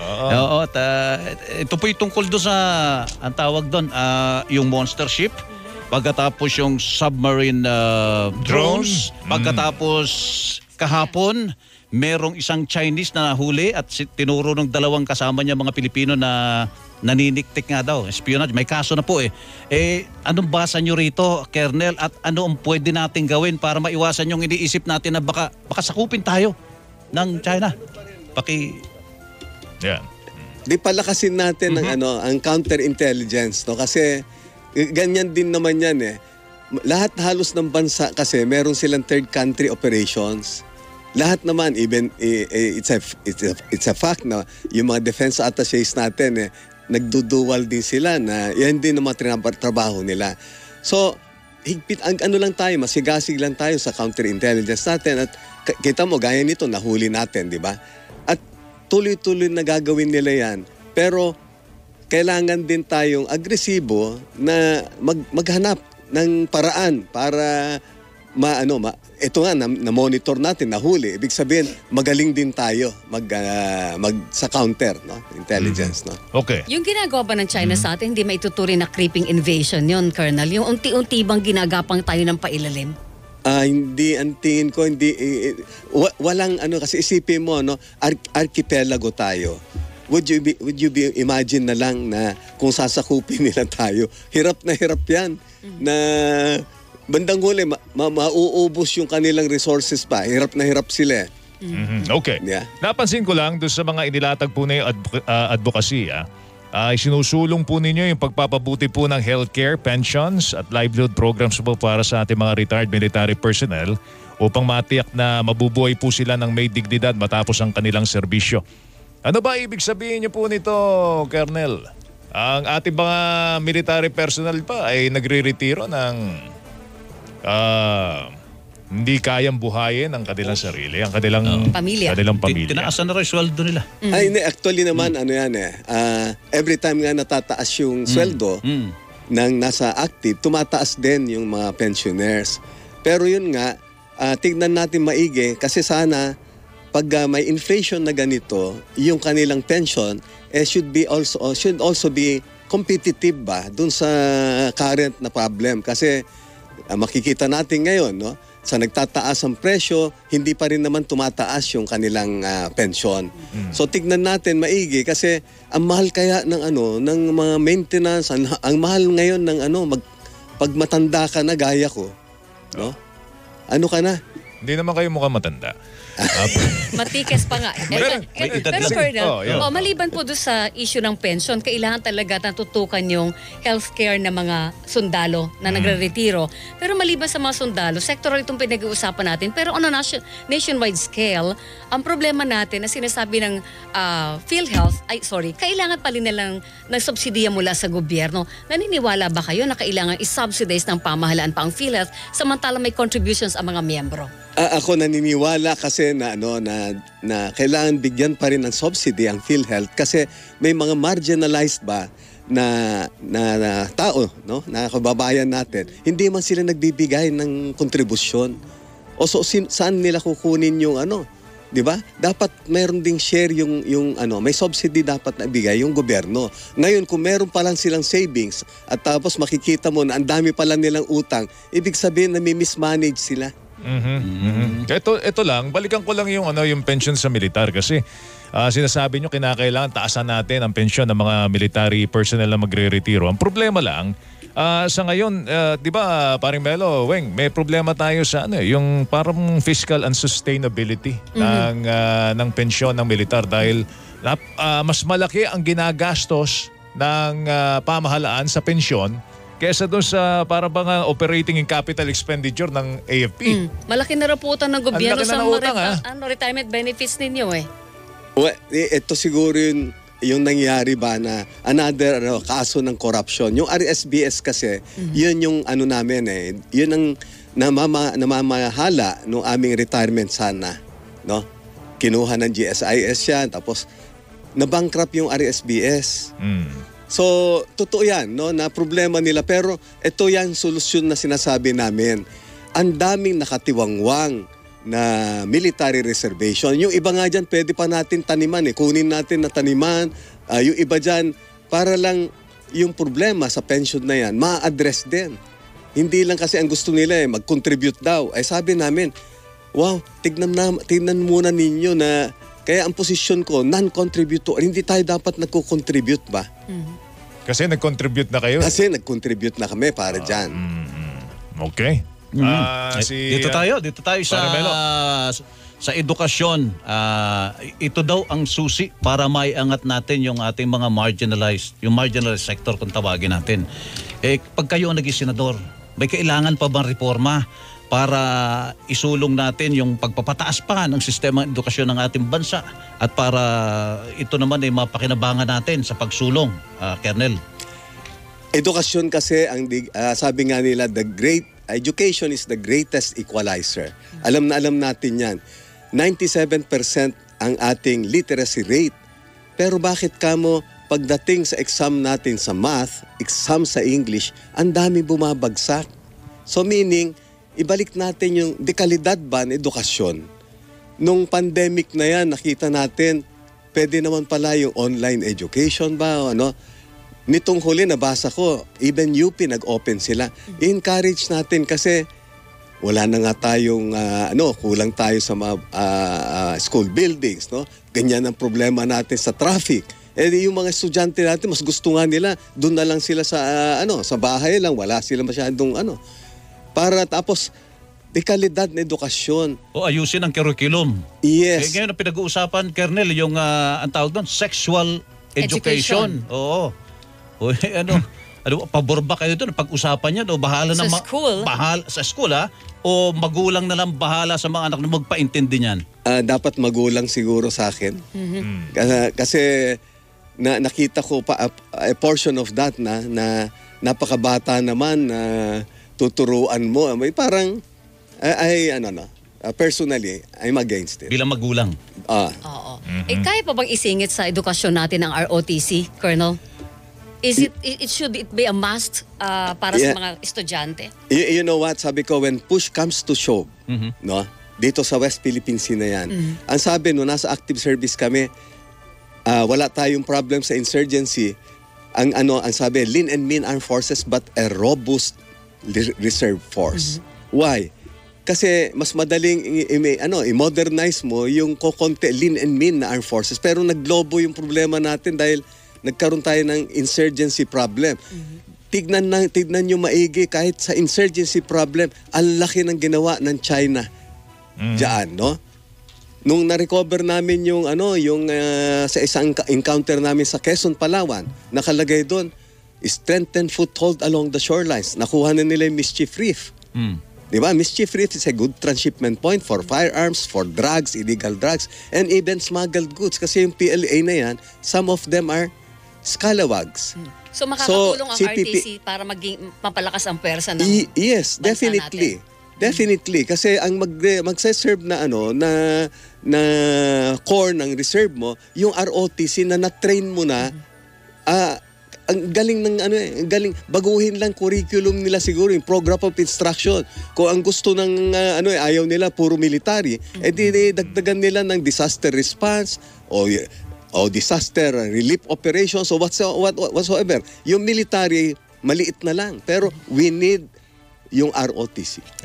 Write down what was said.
Oo, ito po yung tungkol doon sa, ang tawag doon, yung monster ship. Pagkatapos yung submarine drones. Pagkatapos kahapon, merong isang Chinese na nahuli at tinuro ng dalawang kasama niya mga Pilipino na naniniktik nga daw, espionage. May kaso na po eh. Anong basa nyo rito, Colonel, at ano ang pwede natin gawin para maiwasan yung iniisip natin na baka sakupin tayo ng China? Di palakasin natin ang counterintelligence, no? Kasi ganyan din naman yan eh. Lahat halos ng bansa kasi meron silang third country operations. Lahat naman, even it's a fact na yung mga defense attaches natin nagdudual din sila na yan din ang mga trabaho nila. So, higpit, ano lang tayo, masigasig lang tayo sa counterintelligence natin at kita mo, gaya nito, nahuli natin, di ba? At tuloy-tuloy na gagawin nila yan. Pero, kailangan din tayong agresibo na maghanap ng paraan para ito nga na-monitor natin, nahuli. Ibig sabihin, magaling din tayo sa counter, no? Intelligence, no? Okay. Yung ginagawa ba ng China sa atin, hindi maituturing na creeping invasion yon, Colonel? Yung unti-unti bang ginagapang tayo ng pailalim? Hindi, ang tingin ko, walang kasi isipin mo, no? Archipelago tayo. Would you imagine na lang na kung sasakupin nila tayo, hirap yan na bandang huli mauubos yung kanilang resources pa. Hirap na hirap sila. Okay. Yeah. Napansin ko lang doon sa mga inilatag po na yung advocacy, sinusulong po ninyo yung pagpapabuti po ng healthcare, pensions at livelihood programs po para sa ating mga retired military personnel upang matiyak na mabubuhay po sila ng may dignidad matapos ang kanilang serbisyo. Ano ba ibig sabihin niyo po nito, Colonel? Ang ating mga military personnel pa ay nagre-retiro ng hindi kayang buhayin ang kanilang sarili, ang kanilang pamilya. Tinaasan na rin sweldo nila. Actually naman, every time nga natataas yung sweldo ng nasa active, tumataas din yung mga pensioners. Pero yun nga, tignan natin maigi kasi sana pag may inflation na ganito, yung kanilang pension should also be competitive ba dun sa current na problem. Kasi makikita natin ngayon, no, sa nagtataas ang presyo, hindi pa rin naman tumataas yung kanilang pensyon. So tignan natin maigi kasi ang mahal kaya ng ng mga maintenance, ang mahal ngayon ng pag matanda ka na gaya ko, no? Ano ka na? Hindi naman kayo mukhang matanda. Matikes pa nga. Pero Colonel, maliban po doon sa issue ng pension, kailangan talaga natutukan yung healthcare ng mga sundalo na nagre-retiro. Pero maliban sa mga sundalo, sectoral itong pinag-uusapan natin. Pero on a nationwide scale, ang problema natin na sinasabi ng PhilHealth, kailangan pa rin nilang nagsubsidiya mula sa gobyerno. Naniniwala ba kayo na kailangan i-subsidize ng pamahalaan pa ang PhilHealth samantalang may contributions ang mga miyembro? Ako naniniwala kasi na kailangan bigyan pa rin ng subsidy ang PhilHealth kasi may mga marginalized ba na tao, no, na kababayan natin, hindi man sila nagbibigay ng kontribusyon. Saan nila kukunin yung 'di ba? Dapat mayroon ding share yung may subsidy dapat na ibigay yung gobyerno. Ngayon kung meron pa lang silang savings at tapos makikita mo na ang dami pa lang nilang utang, ibig sabihin na may mismanage sila. Ito lang, balikan ko lang yung pension sa militar kasi sinasabi nyo kinakailangan taasan natin ang pension ng mga military personnel na magre-retiro. Ang problema lang, sa ngayon, di ba, paring Melo, Weng, may problema tayo sa yung parang fiscal unsustainability ng pensyon ng militar dahil mas malaki ang ginagastos ng pamahalaan sa pensyon kesa doon sa para bang operating in capital expenditure ng AFP. Malaki na raputan ng gobyerno sa retirement benefits ninyo eh. Well, ito siguro yung nangyari ba na another kaso ng corruption. Yung RSBS kasi, yun yung namin yun ang namamahala ng aming retirement sana. No? Kinuha ng GSIS yan, tapos na-bankrupt yung RSBS. So, totoo yan, no, na problema nila. Pero ito yan, solusyon na sinasabi namin. Ang daming nakatiwangwang military reservation. Yung iba nga dyan, pwede pa natin taniman kunin natin na taniman. Yung iba dyan, para lang yung problema sa pension na yan, ma-address din. Hindi lang kasi ang gusto nila mag-contribute daw. Sabi namin, wow, tignan muna ninyo na kaya ang posisyon ko, non-contributor. Hindi tayo dapat nagko-contribute ba? Kasi nag-contribute na kayo. Kasi nag-contribute na kami para dyan. Okay. Dito tayo sa edukasyon. Ito daw ang susi para maiangat natin yung ating mga marginalized sector kung tawagin natin. Pag kayo ang naging senador, may kailangan pa bang reforma para isulong natin yung pagpapataas pa ng sistema ng edukasyon ng ating bansa at para ito naman ay mapakinabangan natin sa pagsulong, Colonel? Edukasyon kasi, sabi nga nila, education is the greatest equalizer. Alam natin yan. 97% ang ating literacy rate. Pero bakit kamo pagdating sa exam natin sa math, exam sa English, ang dami bumabagsak? So meaning, ibalik natin yung dekalidad ba ng edukasyon. Nung pandemic na yan, nakita natin, pwede naman pala yung online education ba o ano. Nitong huli nabasa ko, even UP nag-open sila. I-encourage natin kasi wala na nga tayong kulang tayo sa mga school buildings, no? Ganyan ang problema natin sa traffic. Yung mga estudyante natin mas gusto nga nila doon na lang sila sa sa bahay lang, wala sila masyadong para tapos dekalidad na edukasyon. O ayusin ang curriculum. Yes. Ngayon ang pinag-uusapan, Colonel, yung ang tawag doon, sexual education. Oo. Pabor ba kayo doon? Pag-usapan yan o bahala sa na school? Sa school o magulang na lang bahala sa mga anak na magpaintindi niyan? Dapat magulang siguro sa akin. Kasi nakita ko pa a portion of that na napakabata naman na tuturuan mo. May parang personally, I'm against it. Bilang magulang. Oo. Kaya pa bang isingit sa edukasyon natin ang ROTC, Colonel? Should it be a must para sa mga estudyante? You know what? Sabi ko, when push comes to shove, no? Dito sa West Philippine Sea na yan, ang sabi nasa active service kami, wala tayong problem sa insurgency. Ang sabi, lean and mean armed forces but a robust reserve force. Why? Kasi mas madaling i-modernize mo yung kokonte lean and mean na armed forces. Pero naglobo yung problema natin dahil nagkaroon tayo ng insurgency problem. Tignan nyo maigi, kahit sa insurgency problem, ang laki ng ginawa ng China. Diyan, no? Nung na-recover namin yung sa isang encounter namin sa Quezon, Palawan, nakalagay doon, strengthen foothold along the shorelines. Nakuha na nila yung Mischief Reef. Diba? Mischief Reef is a good transshipment point for firearms, for drugs, illegal drugs, and even smuggled goods. Kasi yung PLA na yan, some of them are scalawags. So makakatulong ang RTC para mapalakas ang pwersa ng yes, definitely. Natin. Definitely kasi ang magse-serve na na core ng reserve mo, yung ROTC na na-train mo na ang galing ng galing baguhin lang curriculum nila siguro yung program of instruction. Kung ang gusto ng ayaw nila puro military, dagdagan nila ng disaster response o disaster relief operations o whatsoever. Yung military, maliit na lang. Pero we need yung ROTC.